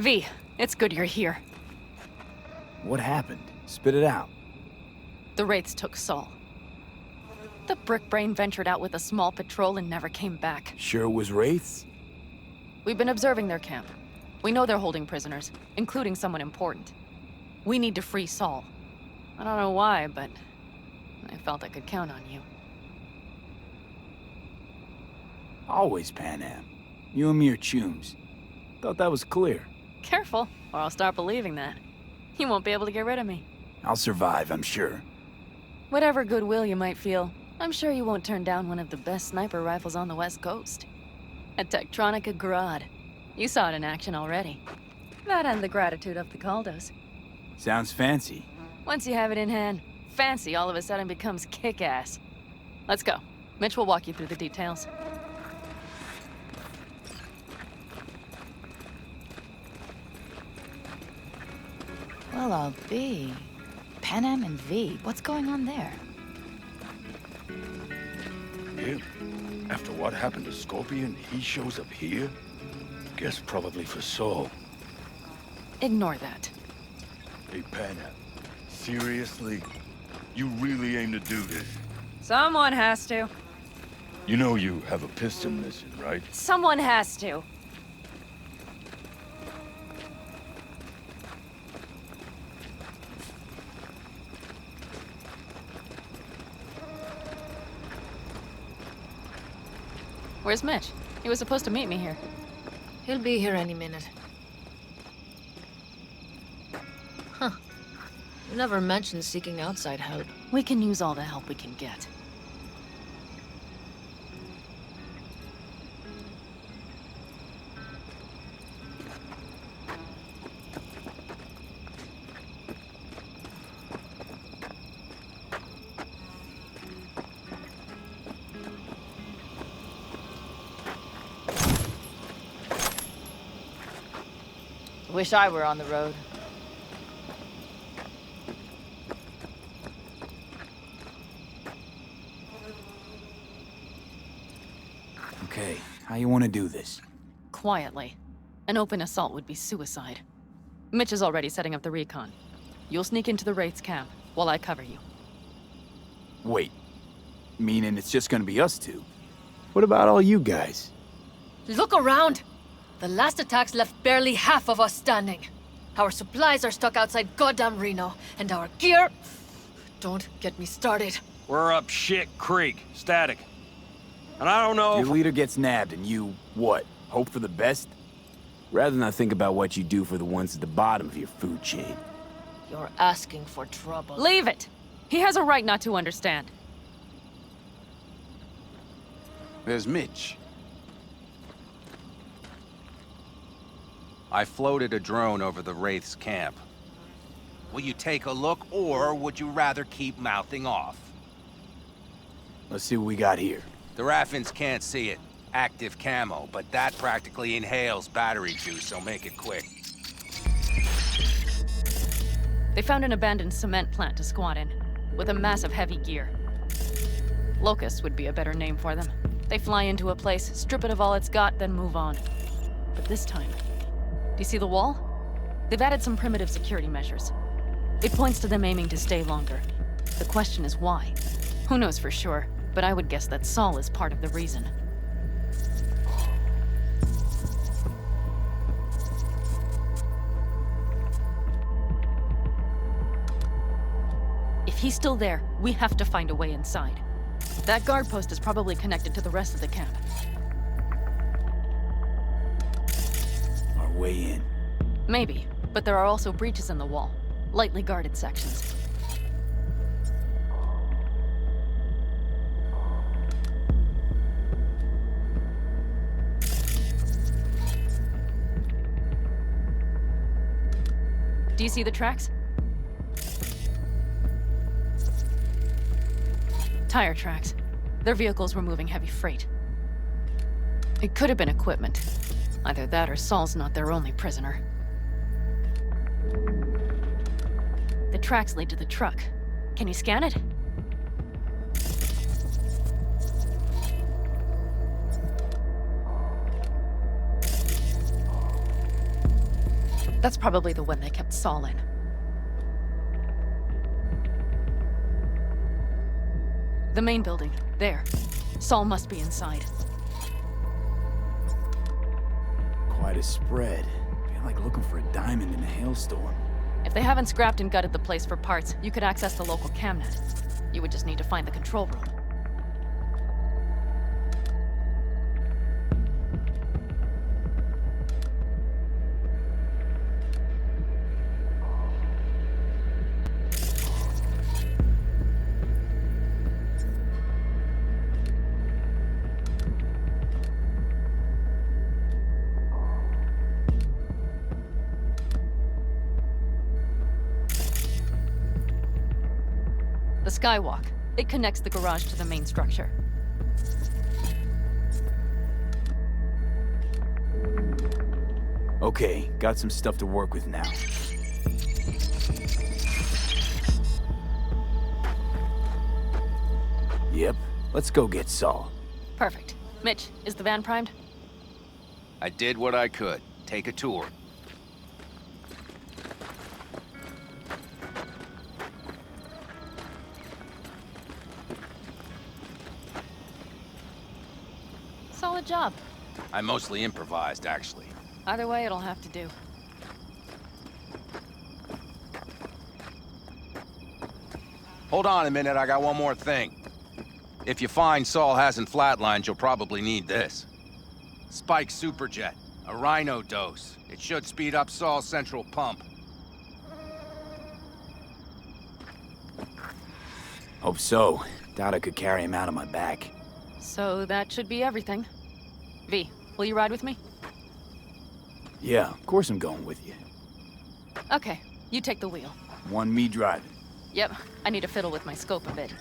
V, it's good you're here. What happened? Spit it out. The Wraiths took Saul. The Brickbrain ventured out with a small patrol and never came back. Sure it was Wraiths? We've been observing their camp. We know they're holding prisoners, including someone important. We need to free Saul. I don't know why, but I felt I could count on you. Always Panam. You and me are chums. Thought that was clear. Careful, or I'll start believing that. You won't be able to get rid of me. I'll survive, I'm sure. Whatever goodwill you might feel, I'm sure you won't turn down one of the best sniper rifles on the West Coast. A Tektronica Grad. You saw it in action already. That and the gratitude of the Caldos. Sounds fancy. Once you have it in hand, fancy all of a sudden becomes kick-ass. Let's go. Mitch will walk you through the details. Well, I'll be. Panam and V, what's going on there? Him? After what happened to Scorpion, he shows up here? Guess probably for Saul. Ignore that. Hey, Panam. Seriously? You really aim to do this? Someone has to. You know you have a piston missing, right? Someone has to. Where's Mitch? He was supposed to meet me here. He'll be here any minute. Huh. You never mentioned seeking outside help. We can use all the help we can get. Wish I were on the road. Okay, how you want to do this? Quietly. An open assault would be suicide. Mitch is already setting up the recon. You'll sneak into the Wraiths camp while I cover you. Wait. Meaning it's just gonna be us two? What about all you guys? Look around! The last attacks left barely half of us standing. Our supplies are stuck outside goddamn Reno, and our gear... Don't get me started. We're up shit creek, static. And I don't know Your if... leader gets nabbed and you, what, hope for the best? Rather not think about what you do for the ones at the bottom of your food chain. You're asking for trouble. Leave it! He has a right not to understand. There's Mitch. I floated a drone over the Wraiths camp. Will you take a look, or would you rather keep mouthing off? Let's see what we got here. The Raffins can't see it. Active camo, but that practically inhales battery juice, so make it quick. They found an abandoned cement plant to squat in, with a massive heavy gear. Locusts would be a better name for them. They fly into a place, strip it of all it's got, then move on. But this time... Do you see the wall? They've added some primitive security measures. It points to them aiming to stay longer. The question is why? Who knows for sure, but I would guess that Saul is part of the reason. If he's still there, we have to find a way inside. That guard post is probably connected to the rest of the camp. Our way in. Maybe, but there are also breaches in the wall. Lightly guarded sections. Do you see the tracks? Tire tracks. Their vehicles were moving heavy freight. It could have been equipment. Either that or Saul's not their only prisoner. The tracks lead to the truck. Can you scan it? That's probably the one they kept Saul in. The main building. There. Saul must be inside. Quite a spread. Feel like looking for a diamond in a hailstorm. If they haven't scrapped and gutted the place for parts, you could access the local camnet. You would just need to find the control room. The skywalk. It connects the garage to the main structure. Okay, got some stuff to work with now. Yep, let's go get Saul. Perfect. Mitch, is the van primed? I did what I could. Take a tour. Solid job. I mostly improvised, actually. Either way, it'll have to do. Hold on a minute, I got one more thing. If you find Saul hasn't flatlined, you'll probably need this. Spike Superjet, a Rhino dose. It should speed up Saul's central pump. Hope so. Doubt I could carry him out on my back. So that should be everything. V, will you ride with me? Yeah, of course I'm going with you. Okay, you take the wheel. One me driving. Yep, I need to fiddle with my scope a bit.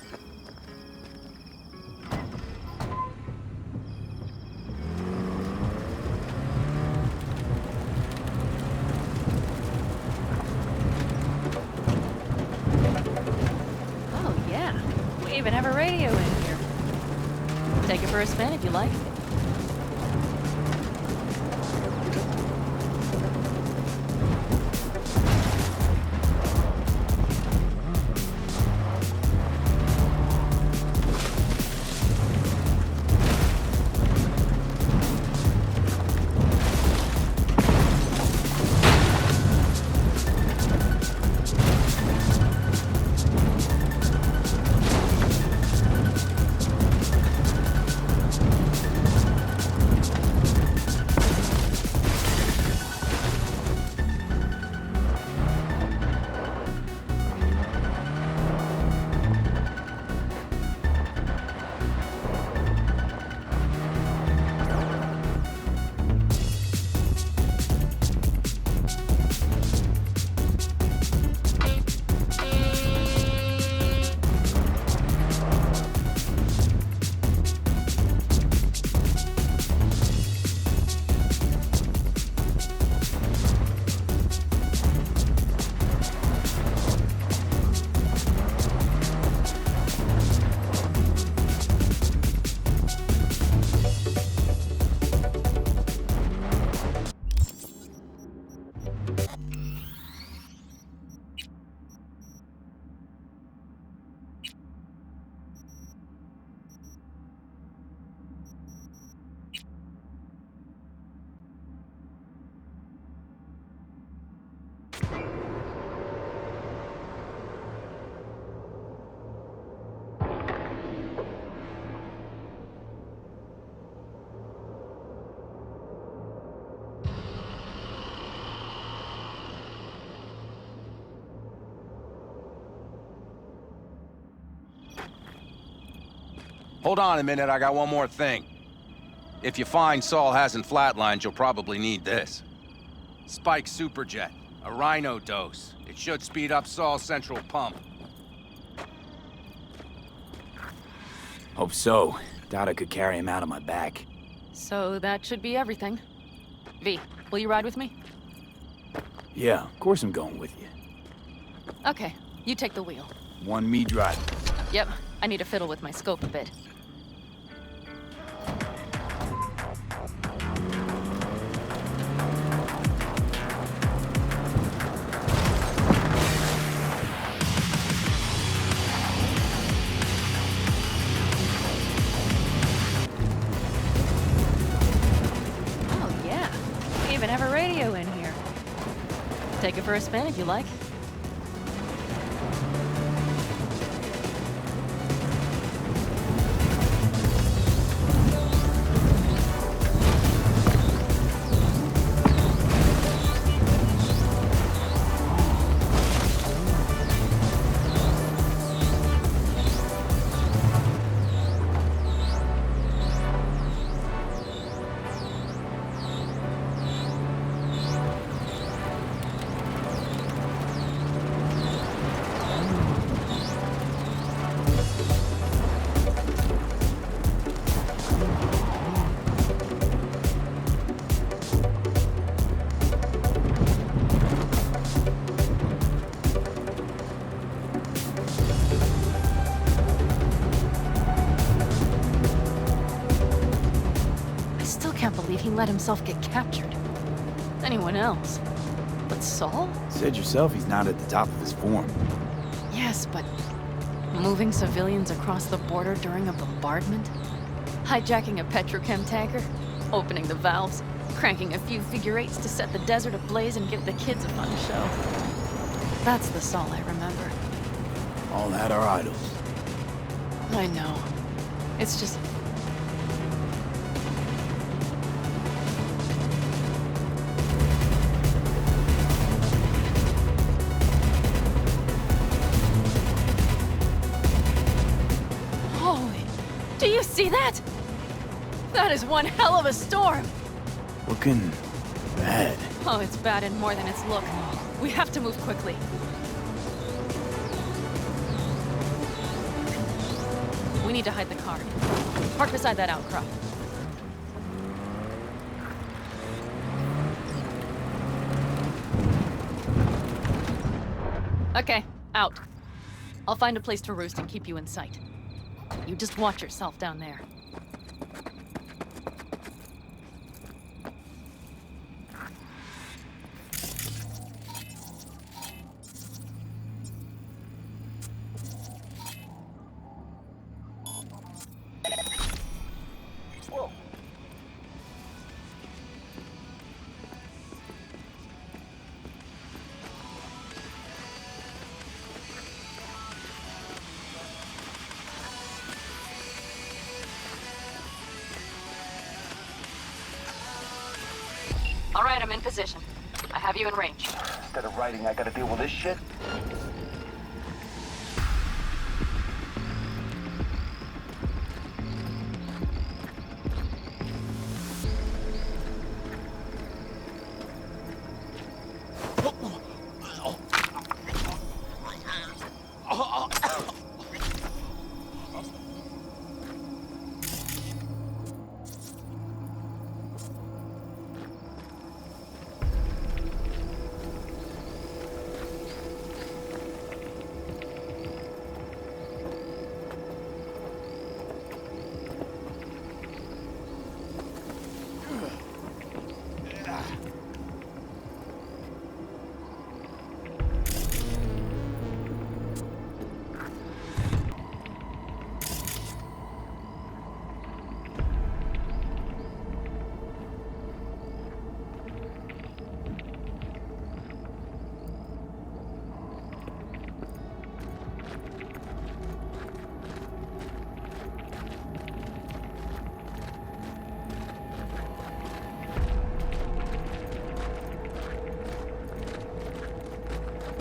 Oh yeah, we even have a radio in here. Take it for a spin if you like. Hold on a minute, I got one more thing. If you find Saul hasn't flatlined, you'll probably need this. Spike Superjet, a Rhino dose. It should speed up Saul's central pump. Hope so. Doubt I could carry him out on my back. So that should be everything. V, will you ride with me? Yeah, of course I'm going with you. Okay, you take the wheel. One me driving. Yep, I need to fiddle with my scope a bit. even have a radio in here. Take it for a spin if you like. He let himself get captured. Anyone else? But Saul? Said yourself he's not at the top of his form. Yes, but moving civilians across the border during a bombardment? Hijacking a petrochem tanker? Opening the valves? Cranking a few figure eights to set the desert ablaze and give the kids a fun show. That's the Saul I remember. All had our idols. I know. It's just... Do you see that? That is one hell of a storm! Looking bad. Oh, it's bad in more than its look. We have to move quickly. We need to hide the car. Park beside that outcrop. Okay, out. I'll find a place to roost and keep you in sight. You just watch yourself down there. All right, I'm in position. I have you in range. Instead of writing, I gotta deal with this shit.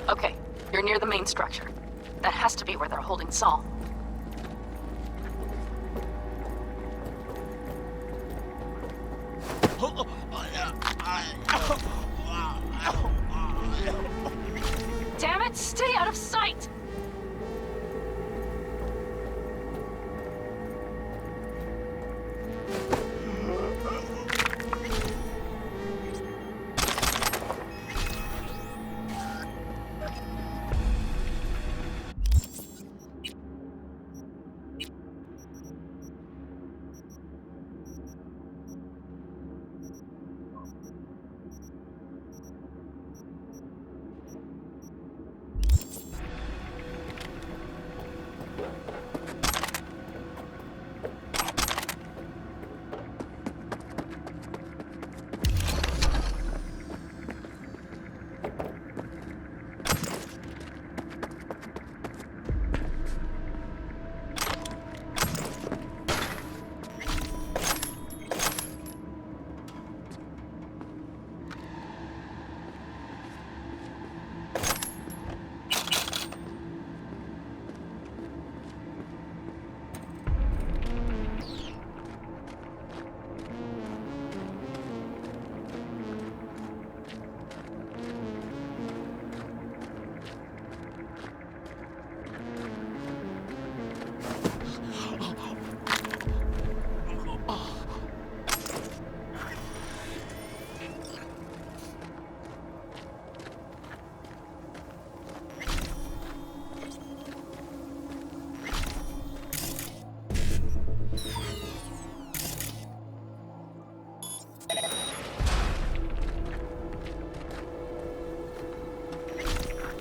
Okay, you're near the main structure. That has to be where they're holding Saul. Damn it, stay out of sight!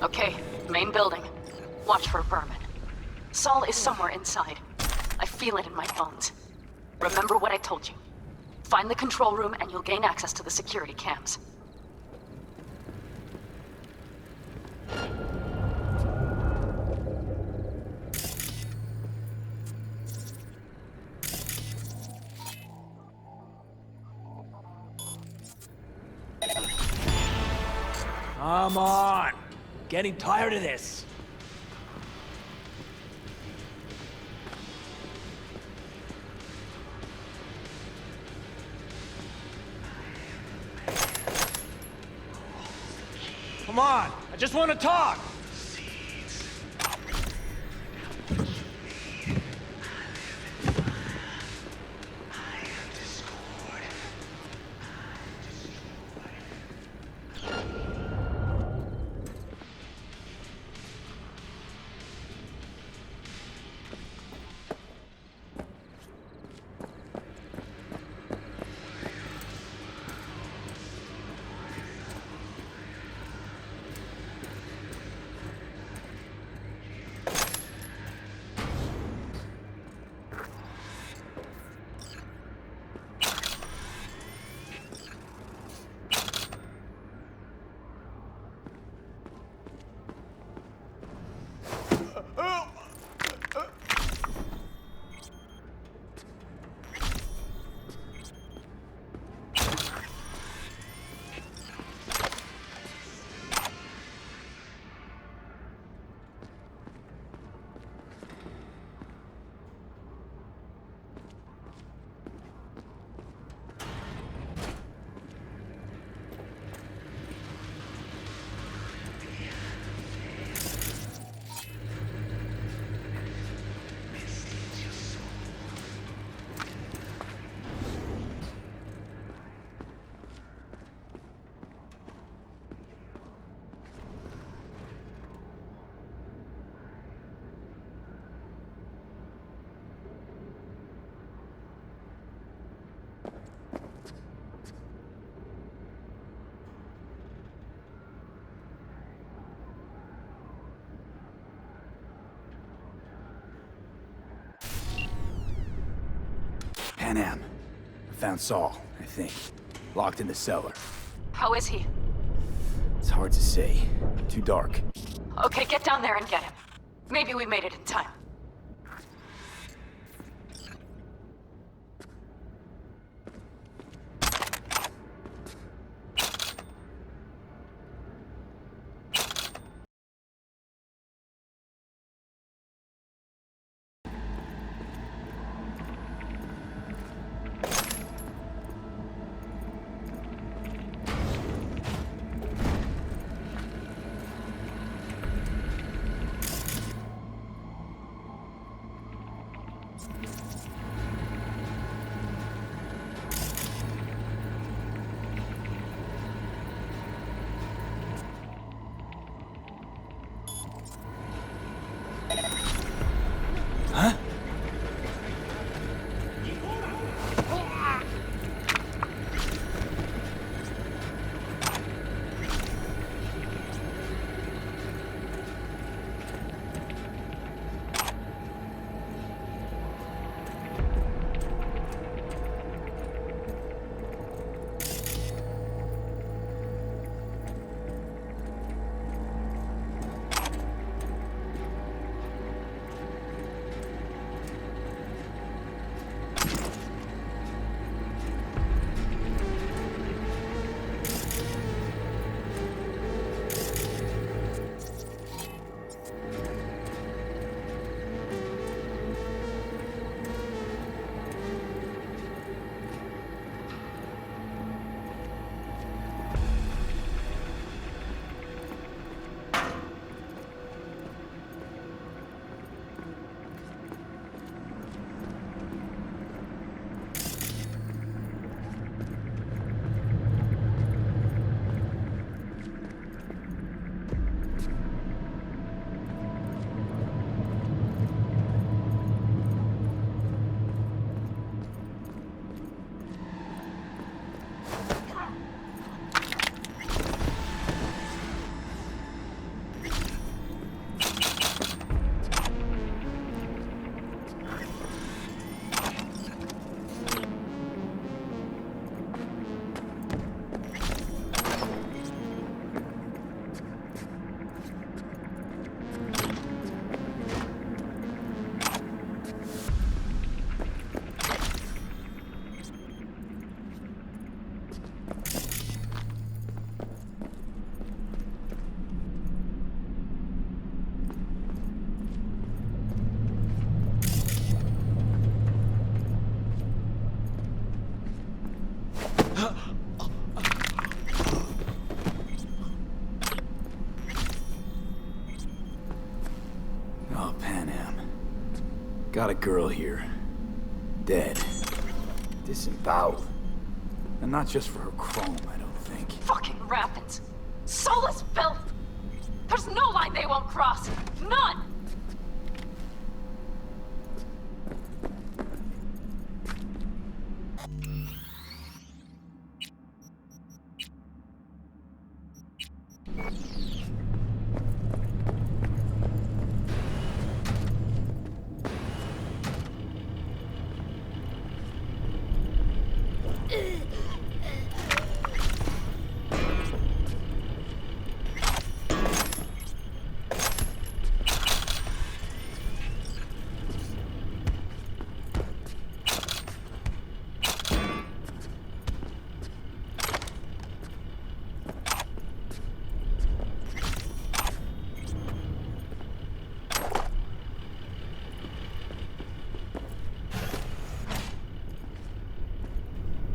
Okay, main building. Watch for vermin. Saul is somewhere inside. I feel it in my bones. Remember what I told you. Find the control room and you'll gain access to the security cams. Come on! Getting tired of this. Come on, I just want to talk. Panam. I found Saul, I think. Locked in the cellar. How is he? It's hard to say. Too dark. Okay, get down there and get him. Maybe we made it in time. Got a girl here. Dead. Disemboweled. And not just for her chrome, I don't think. Fucking rapids. Soulless filth! There's no line they won't cross! None!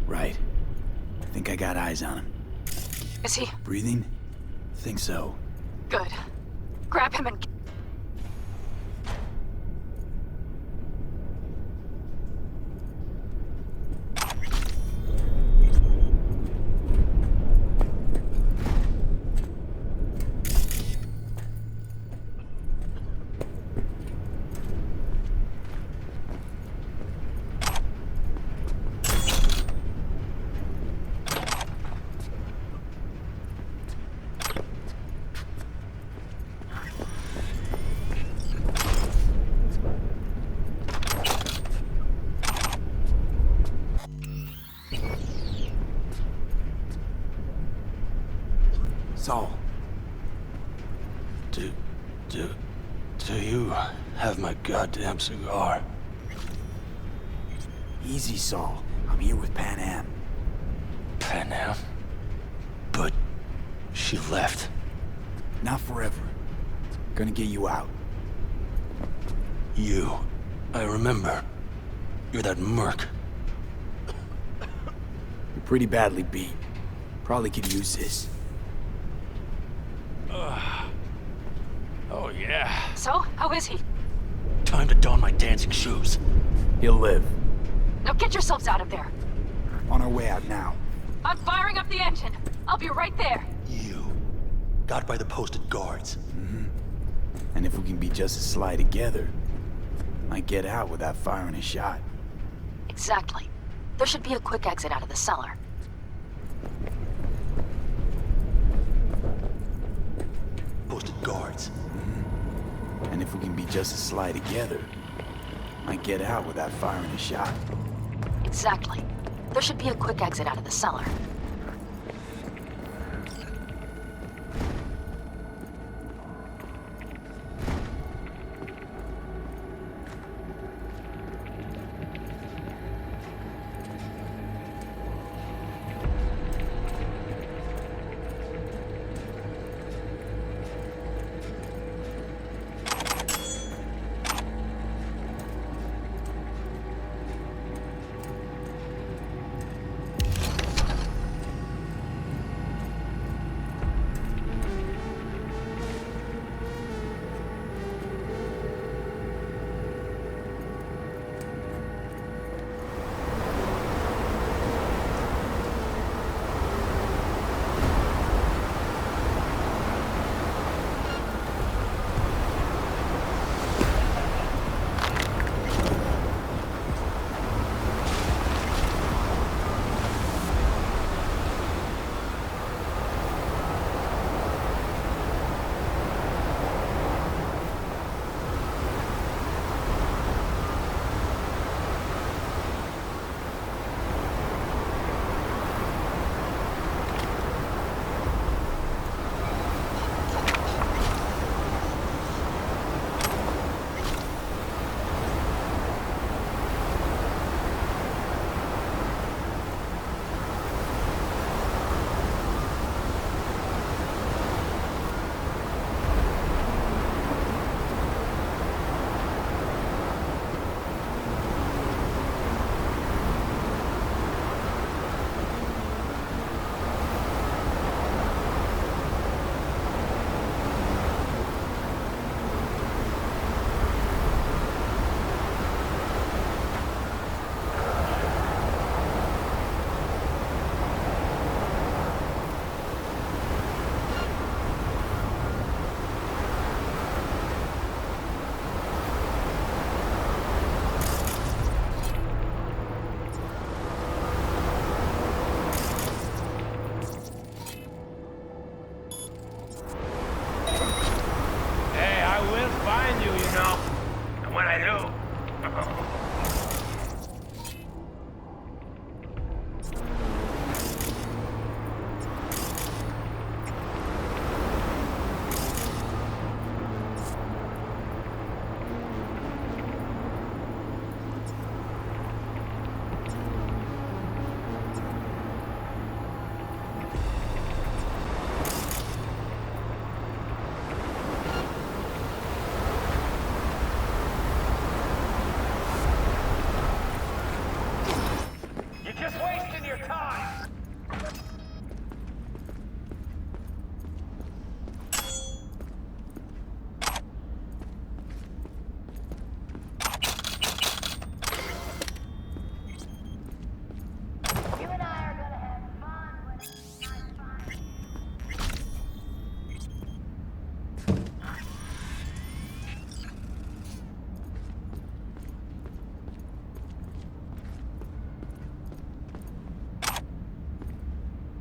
Right. Think I got eyes on him. Is he? Breathing? Think so. Good. Grab him and... Saul. Do you have my goddamn cigar? Easy, Saul. I'm here with Pan Am. Pan Am? But she left. Not forever. Gonna get you out. You. I remember. You're that merc. You're pretty badly beat. Probably could use this. Oh, yeah. So, how is he? Time to don my dancing shoes. He'll live. Now get yourselves out of there. On our way out now. I'm firing up the engine. I'll be right there. You. Got by the posted guards. And if we can be just as sly together, might get out without firing a shot. Exactly. There should be a quick exit out of the cellar. Posted guards. And if we can be just as sly together, might get out without firing a shot. Exactly. There should be a quick exit out of the cellar. find you, you know. And when I do... You're just wasting your time!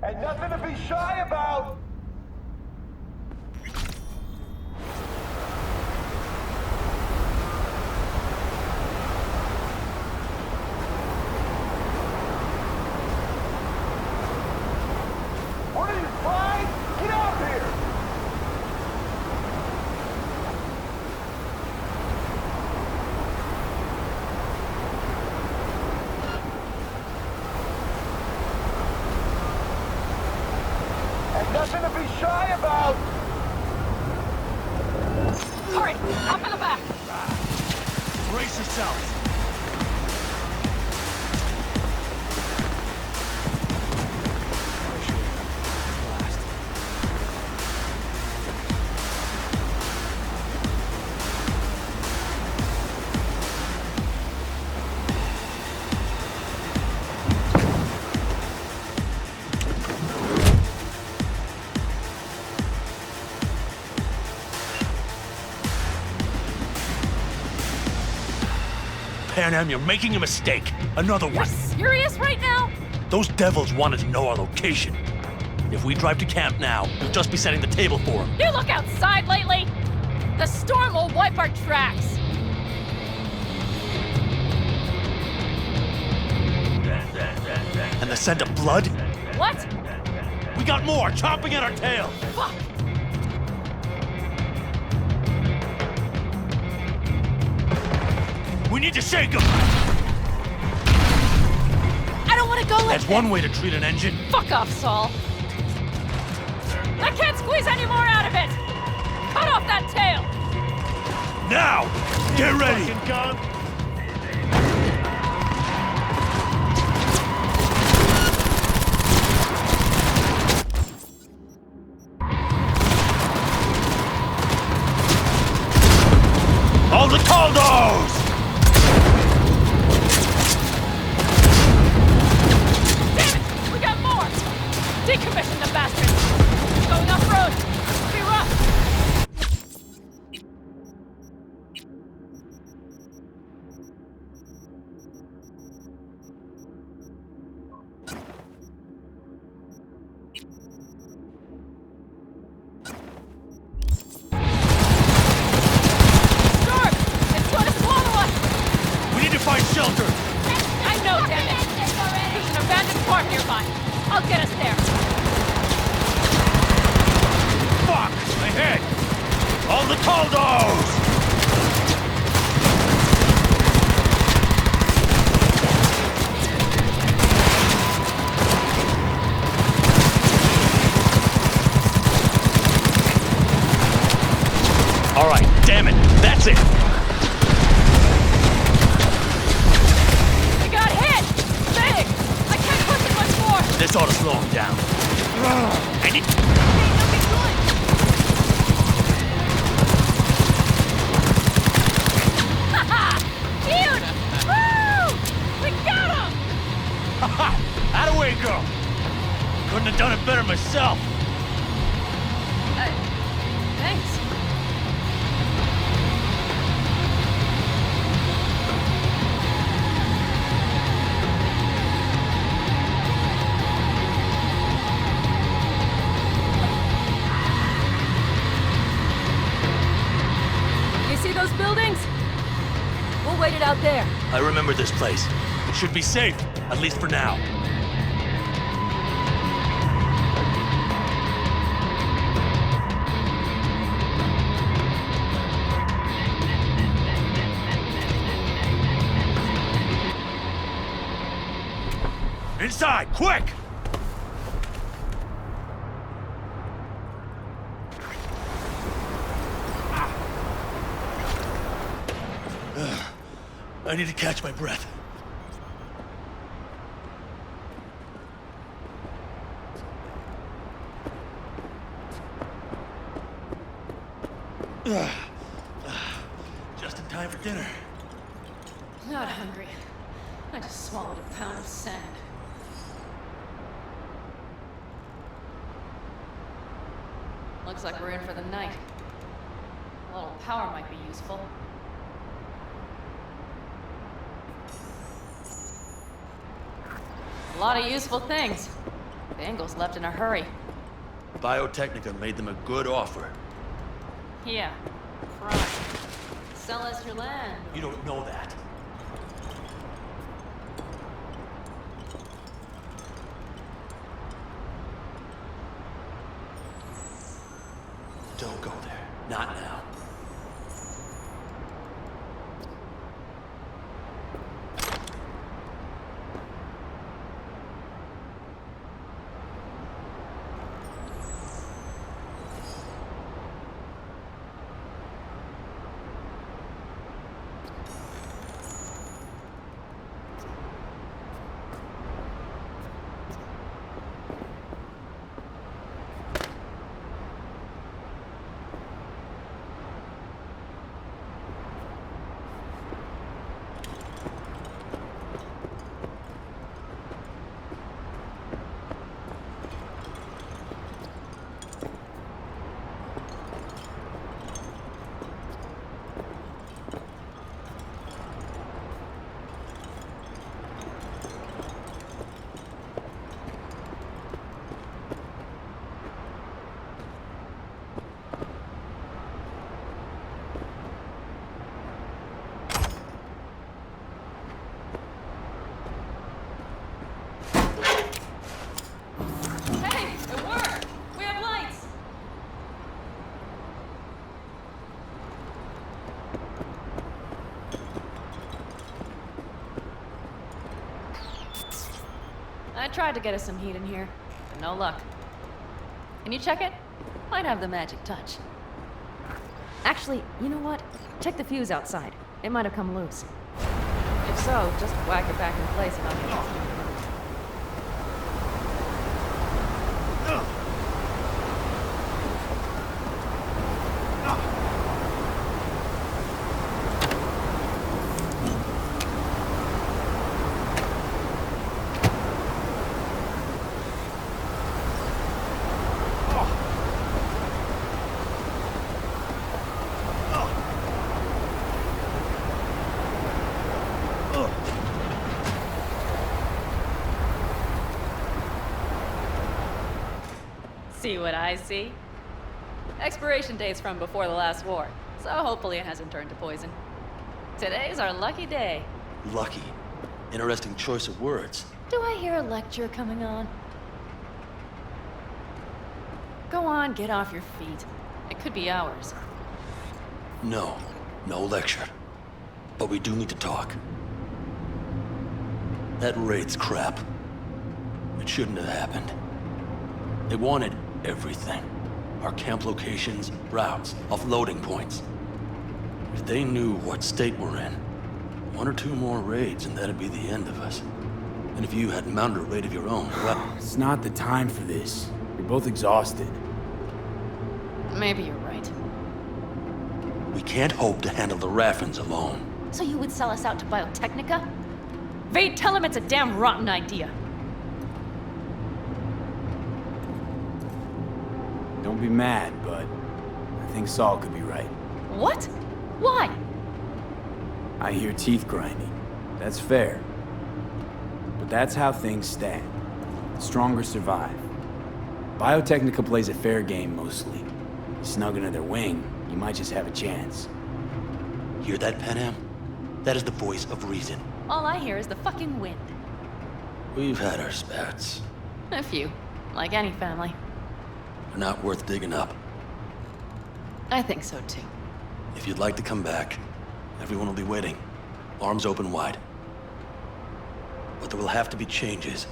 And nothing to be shy about! What are you, fine? Get out of here! And nothing to be shy about! Hurry! Up in the back! Brace yourselves. Pan, you're making a mistake. Another You're one. serious right now? Those devils wanted to know our location. If we drive to camp now, we'll just be setting the table for them. You look outside lately? The storm will wipe our tracks. And the scent of blood? What? We got more chomping at our tail. Fuck! We need to shake them. I don't want to go like That's one way to treat an engine. Fuck off, Saul. I can't squeeze any more out of it. Cut off that tail. Now, get ready. All the Caldos! Damn it! We got more! Decommission the bastards! Going off-road! Be rough! Storm! It's gonna swallow us! We need to find shelter. I know, damn it! There's an abandoned park nearby. I'll get us there. Fuck! Ahead! All the Caldos! All right, damn it. That's it. We got hit! Big! I can't push it much more! This ought to slow him down. I need... Haha! Huge! Woo! We got him! Atta-way, girl. Couldn't have done it better myself. Thanks. buildings? We'll wait it out there. I remember this place. It should be safe, at least for now. Inside, quick! I need to catch my breath. Just in time for dinner. Not hungry. I just swallowed a pound of sand. Looks like we're in for the night. A little power might be useful. A lot of useful things. Bangles left in a hurry. Biotechnica made them a good offer. Yeah, crime. Sell us your land. You don't know that. Don't go there. Not now. I tried to get us some heat in here, but no luck. Can you check it? Might have the magic touch. Actually, you know what? Check the fuse outside. It might have come loose. If so, just whack it back in place and I'll get it. See what I see? Expiration date's from before the last war, so hopefully it hasn't turned to poison. Today's our lucky day. Lucky. Interesting choice of words. Do I hear a lecture coming on? Go on, get off your feet. It could be hours. No. No lecture. But we do need to talk. That raid's crap. It shouldn't have happened. They wanted everything. Our camp locations, routes, offloading points. If they knew what state we're in, 1 or 2 more raids and that'd be the end of us. And if you had mounted a raid of your own, well... It's not the time for this. You're both exhausted. Maybe you're right. We can't hope to handle the Raffins alone. So you would sell us out to Biotechnica? Vade, tell him it's a damn rotten idea. Don't be mad, but I think Saul could be right. What? Why? I hear teeth grinding. That's fair. But that's how things stand. The stronger survive. Biotechnica plays a fair game mostly. You snug under their wing, you might just have a chance. Hear that, Panam? That is the voice of reason. All I hear is the fucking wind. We've had our spats. A few, like any family. They're not worth digging up. I think so too. If you'd like to come back, everyone will be waiting. Arms open wide. But there will have to be changes.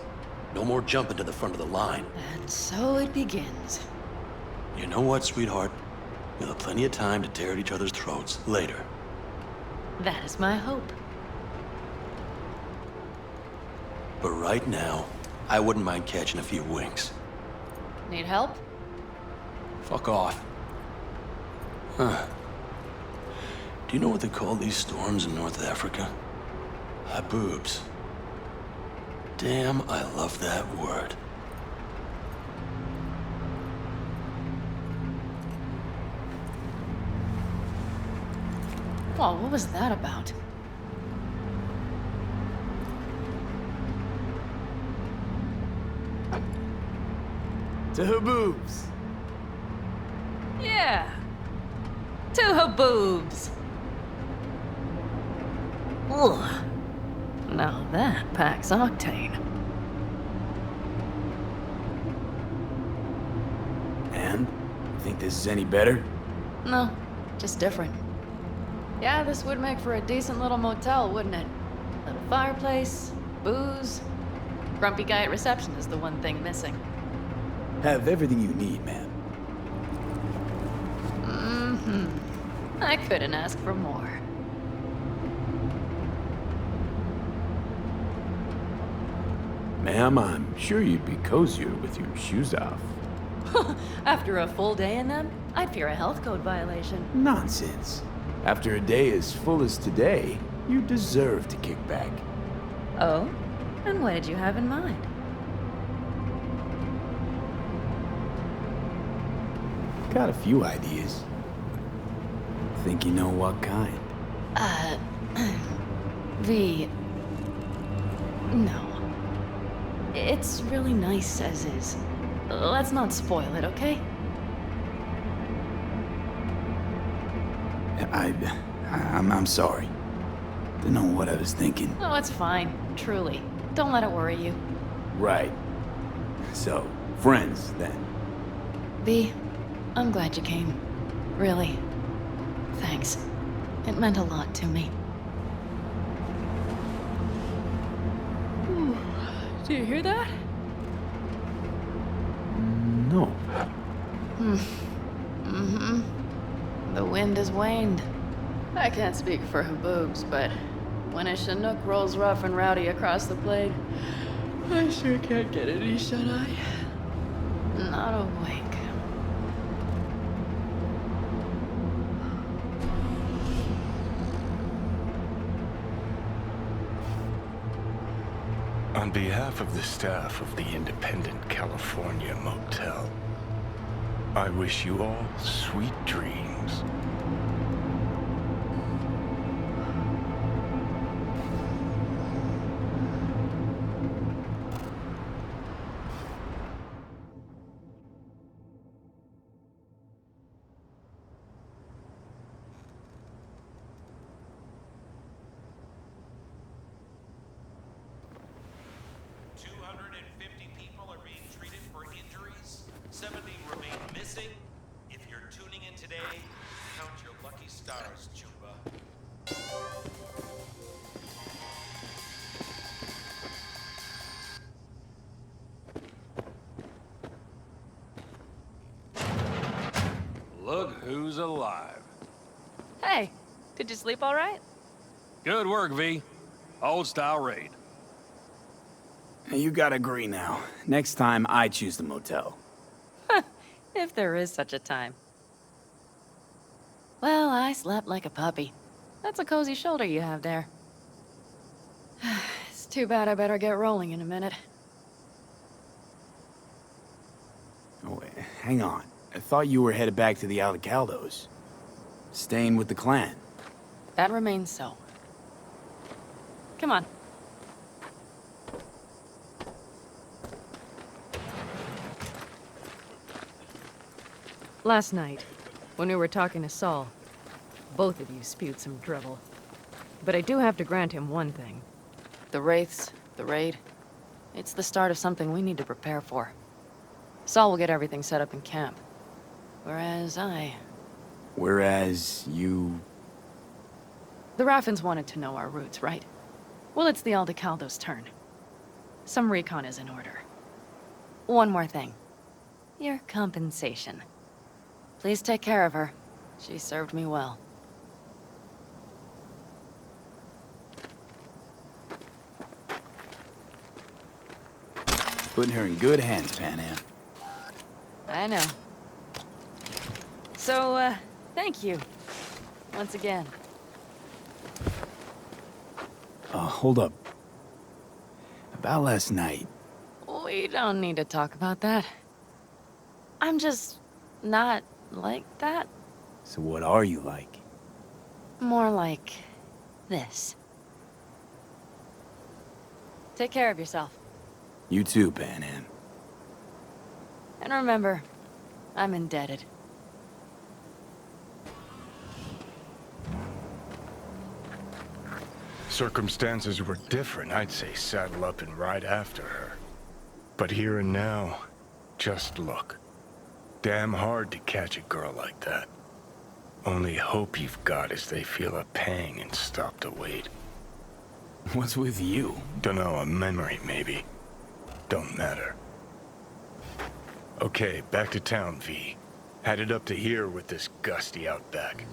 No more jumping to the front of the line. And so it begins. You know what, sweetheart? We'll have plenty of time to tear at each other's throats later. That is my hope. But right now, I wouldn't mind catching a few winks. Need help? Fuck off. Huh. Do you know what they call these storms in North Africa? Haboobs. Damn, I love that word. Well, what was that about? To Haboobs. Yeah. To Haboobs. Ugh. Now that packs octane. And? You think this is any better? No, just different. Yeah, this would make for a decent little motel, wouldn't it? Little fireplace, booze. Grumpy guy at reception is the one thing missing. Have everything you need, ma'am. I couldn't ask for more. Ma'am, I'm sure you'd be cozier with your shoes off. After a full day in them, I'd fear a health code violation. Nonsense. After a day as full as today, you deserve to kick back. Oh? And what did you have in mind? Got a few ideas. Think you know what kind? No. It's really nice as is. Let's not spoil it, okay? I'm sorry. Didn't know what I was thinking. Oh, it's fine. Truly. Don't let it worry you. Right. So, friends, then. V, I'm glad you came. Really. Thanks. It meant a lot to me. Do you hear that? No. The wind has waned. I can't speak for Haboobs, but when a Chinook rolls rough and rowdy across the plain, I sure can't get any shut-eye. Not a wink. On behalf of the staff of the Independent California Motel, I wish you all sweet dreams. Look who's alive. Hey, did you sleep all right? Good work, V. Old-style raid. You gotta agree now. Next time, I choose the motel. If there is such a time. Well, I slept like a puppy. That's a cozy shoulder you have there. It's too bad I better get rolling in a minute. Oh, wait, hang on. I thought you were headed back to the Alcaldos. Staying with the clan. That remains so. Come on. Last night, when we were talking to Saul, Both of you spewed some drivel. But I do have to grant him one thing. The Wraiths, the raid, it's the start of something we need to prepare for. Saul will get everything set up in camp. Whereas you... The Raffins wanted to know our roots, right? Well, it's the Aldecaldo's turn. Some recon is in order. One more thing. Your compensation. Please take care of her. She served me well. Putting her in good hands, Panam. I know. So, thank you. Once again. Hold up. About last night. We don't need to talk about that. I'm just not like that. So what are you like? More like this. Take care of yourself. You too, Panam. And remember, I'm indebted. Circumstances were different, I'd say saddle up and ride after her. But here and now, just look. Damn hard to catch a girl like that. Only hope you've got is they feel a pang and stop to wait. What's with you? Dunno, a memory maybe. Don't matter. Okay, back to town, V. Headed up to here with this gusty outback.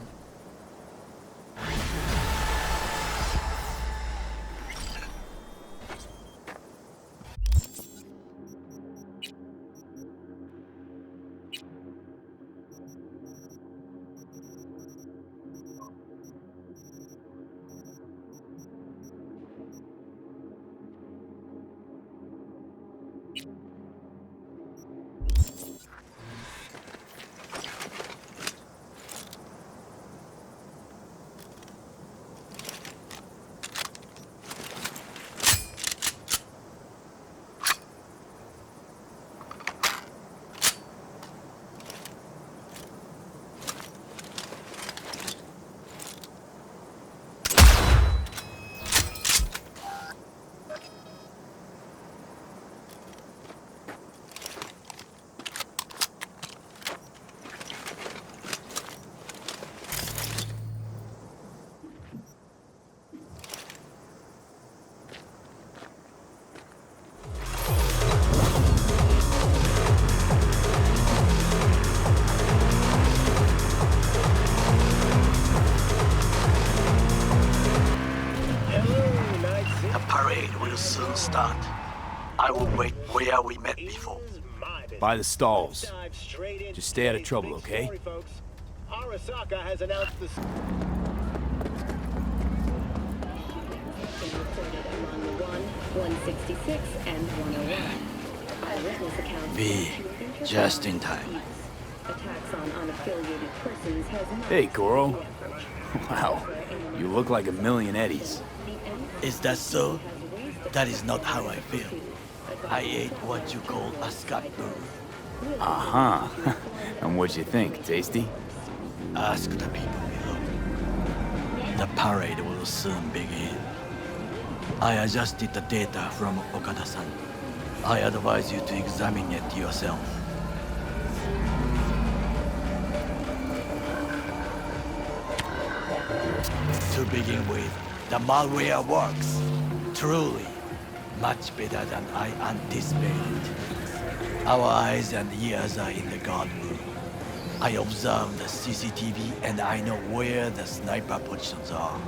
Soon start. I will wait where we met before. By the stalls. Just stay out of trouble, okay? Arasaka has announced the... V, just in time. Hey, Goro. Wow, you look like a million eddies. Is that so? That is not how I feel. I ate what you call a scat-boom. Uh-huh. And what'd you think? Tasty? Ask the people below. The parade will soon begin. I adjusted the data from Okada-san. I advise you to examine it yourself. To begin with, the malware works. Truly. Much better than I anticipated. Our eyes and ears are in the guard room. I observe the CCTV and I know where the sniper positions are.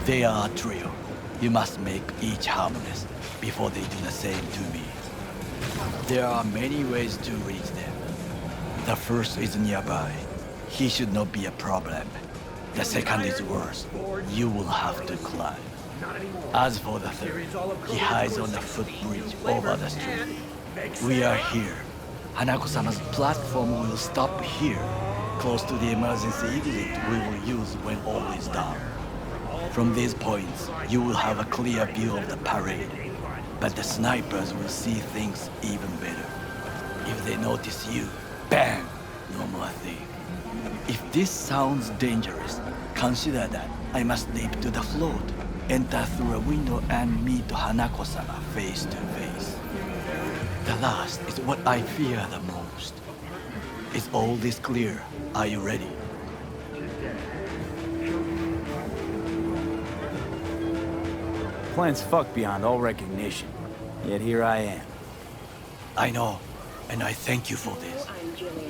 They are a trio. You must make each harmless before they do the same to me. There are many ways to reach them. The first is nearby. He should not be a problem. The second is worse. You will have to climb. As for the third, he hides on the footbridge over the street. We are here. Hanako-sama's platform will stop here, close to the emergency exit we will use when all is done. From these points, you will have a clear view of the parade, but the snipers will see things even better. If they notice you, bang! no more thing. If this sounds dangerous, consider that I must leap to the float, enter through a window and meet Hanako-sama face to face. The last is what I fear the most. Is all this clear? Are you ready? Plan's fucked beyond all recognition. Yet here I am. I know, and I thank you for this.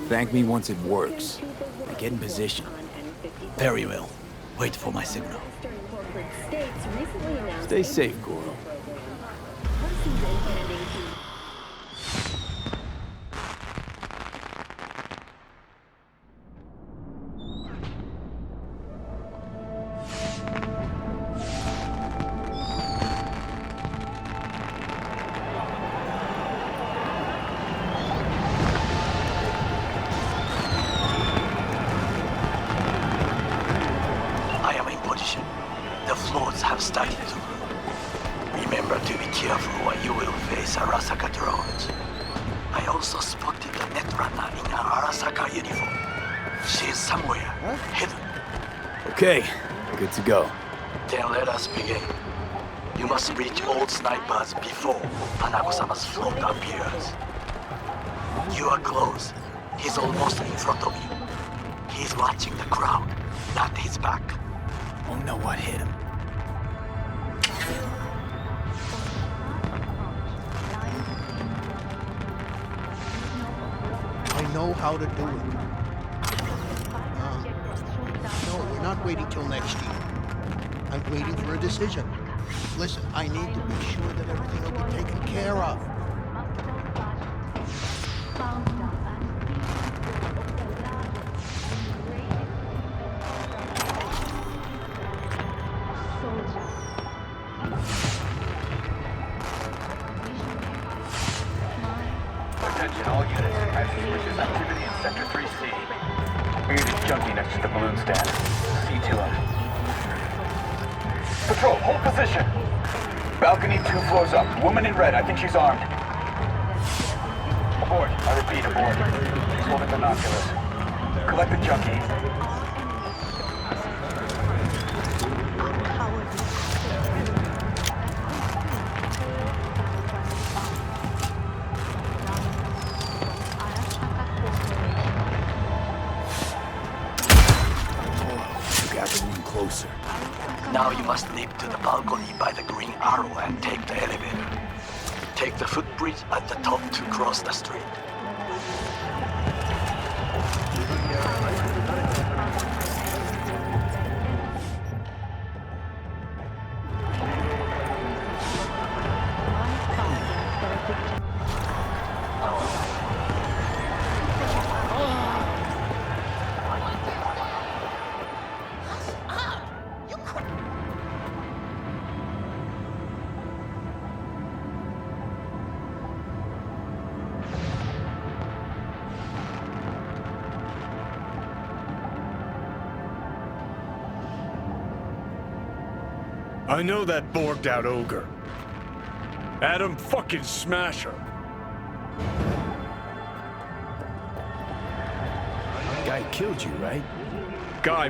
Thank me once it works. I get in position. Very well. Wait for my signal. Stay safe, Goro. I am in position. The floats have started to move. Remember to be careful or you will face Arasaka drones. I also spotted the netrunner in an Arasaka uniform. She is somewhere, hidden. Okay, good to go. Then let us begin. You must reach all snipers before Hanako-sama's float appears. You are close. He's almost in front of you. He's watching the crowd, not his back. Oh no, what hit him? I know how to do it. No, we're not waiting till next year. I'm waiting for a decision. Listen, I need to be sure that everything will be taken care of. Attention all units. I see suspicious activity in Sector 3C. Muted junkie next to the balloon stand. See to him. Patrol, hold position. Balcony 2 floors up. Woman in red. I think she's armed. Aboard. I repeat, aboard. She's holding binoculars. Collect the junkie. Closer. Now you must leap to the balcony by the green arrow and take the elevator. Take the footbridge at the top to cross the street. I know that borged out ogre. Adam fucking Smasher. Guy killed you, right? Guy,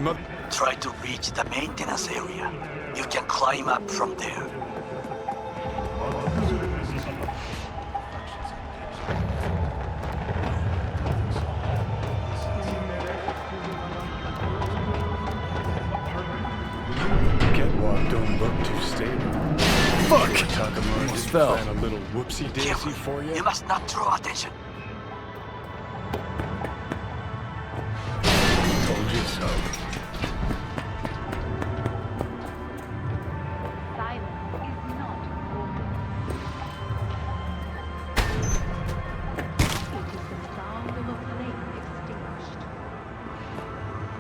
Try to reach the maintenance area. You can climb up from there. Don't look too stable. Fuck! Takamura Almost didn't fell. plan a little whoopsie-daisy for you? You must not draw attention. Told you so.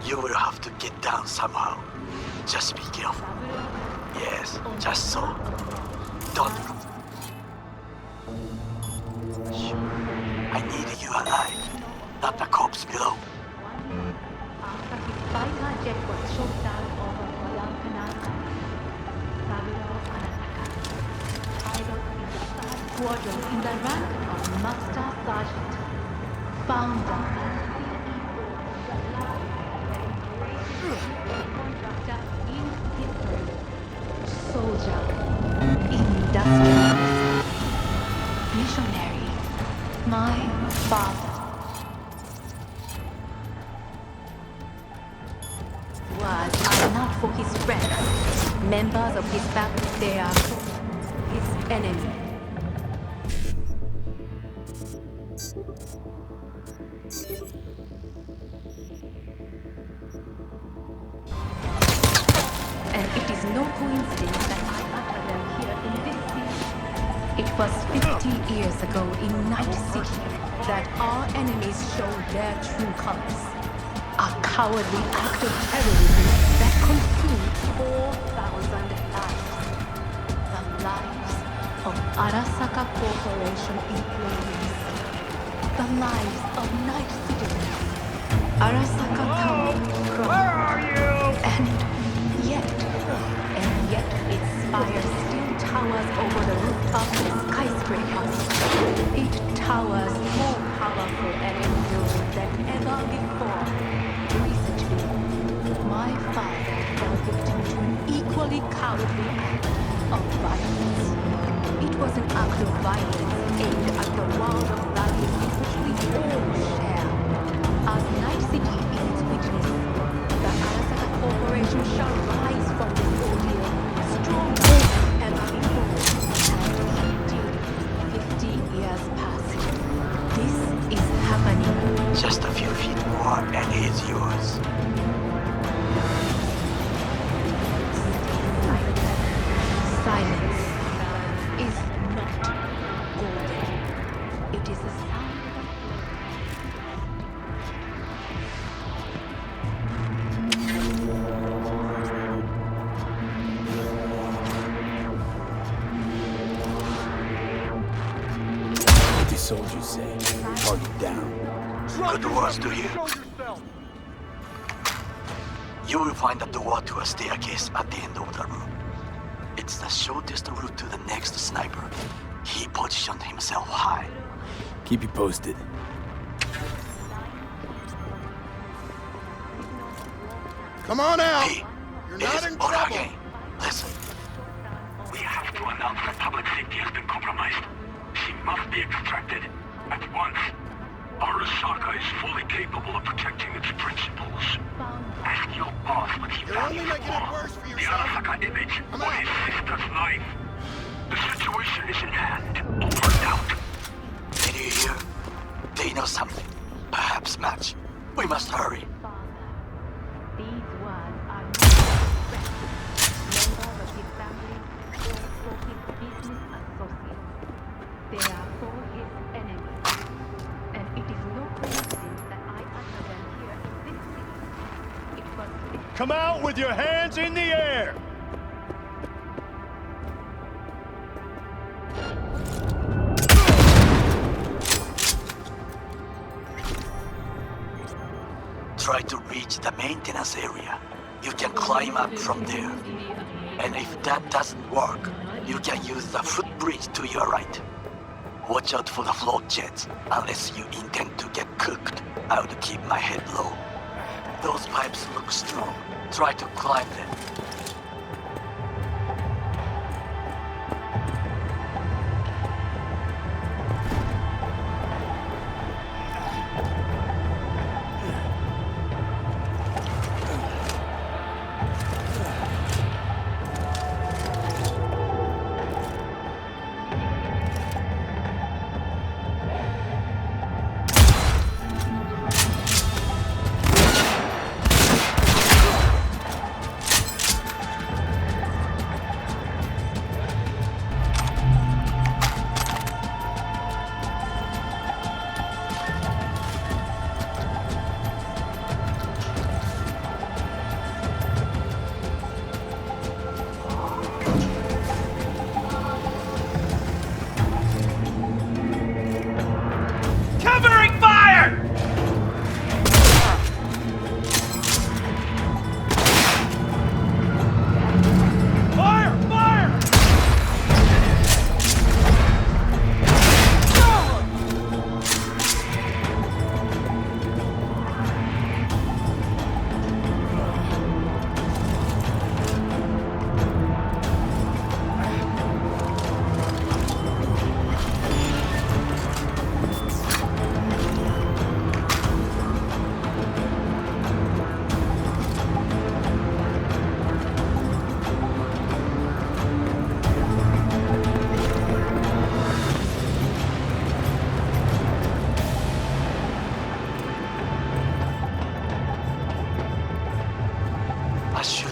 You will have to get down somehow. Just be careful. Yes, just so. Don't move. I need you alive, not the corpse below. Squadron in the rank of Master Sergeant. Founder. missionary, my father, are not for his friends. Members of his family, they are his enemy. And it is no coincidence that I utter them here in this city. It was 50 years ago in Night City that our enemies showed their true colors. A cowardly act of terrorism that consumed 4,000 lives. The lives of Arasaka Corporation employees. The lives of Night citizens. Arasaka Town. Where are you? And yet its spire still towers over the rooftops of skyscrapers. It towers more powerful and enduring than ever before. Recently, my father fell victim to an equally cowardly act of violence. It was an act of violence aimed at the world of values which we all share. As Night City is its witness, the Arasaka Corporation shall rise from this ordeal stronger than ever before. And indeed, 50 years past. This is happening. Just a few feet more and it's yours. Silence is not golden. It is the sound of What do soldiers say? Target down. Good words to hear. You will find a door to a staircase at the end of the room. It's the shortest route to the next sniper. He positioned himself high. Keep you posted. Come on out! Hey, You're it not is in trouble! Orage. Listen. We have to announce that public safety has been compromised. She must be extracted at once. Arasaka is fully capable of protecting its principles. Ask your boss what he values more, the Arasaka image or his sister's life. The situation is in hand. Over and out. Can you hear? They know something. Perhaps match. We must hurry. these words are not threats. Members of his family or for his business associates. They are for his enemies. And it is no coincidence that I utter them here in this city. It was Come out with your hands in the air! Try to reach the maintenance area. You can climb up from there. And if that doesn't work, you can use the footbridge to your right. Watch out for the float jets, unless you intend to get cooked. I would keep my head low. Those pipes look strong. Try to climb them.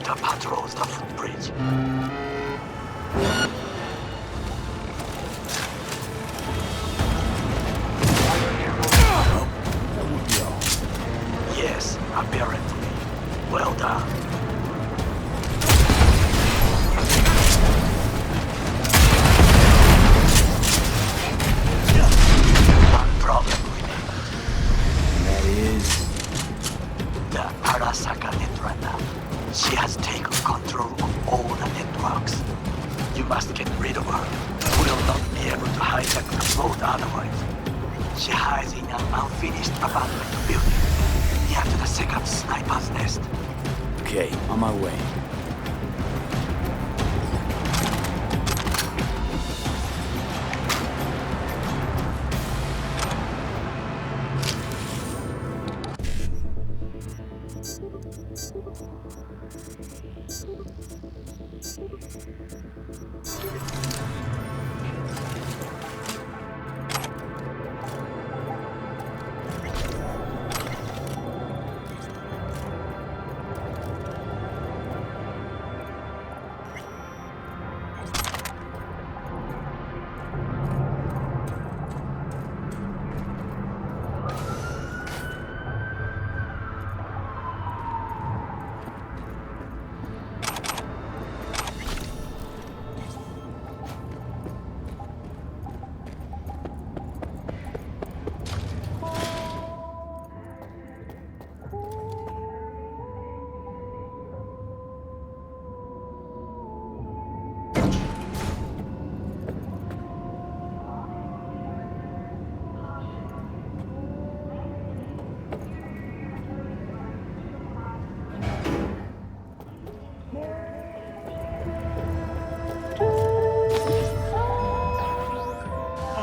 Operator patrols the footbridge. Yes, apparently. Well done. One problem remaining. That is... The Arasaka Netrunner. She has taken control of all the networks. You must get rid of her. We'll not be able to hijack the float otherwise. She hides in an unfinished abandoned building, near to the second sniper's nest. Okay, on my way.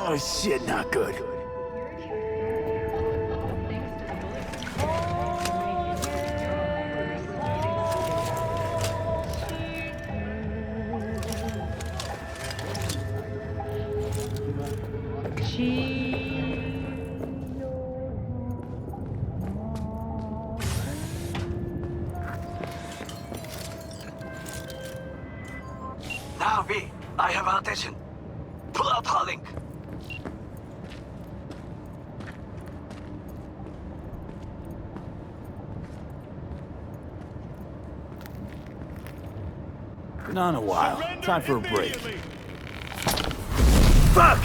Oh shit, not good. Now, V, I have our attention. Pull out her link. Been on a while. Time for a break. Fuck!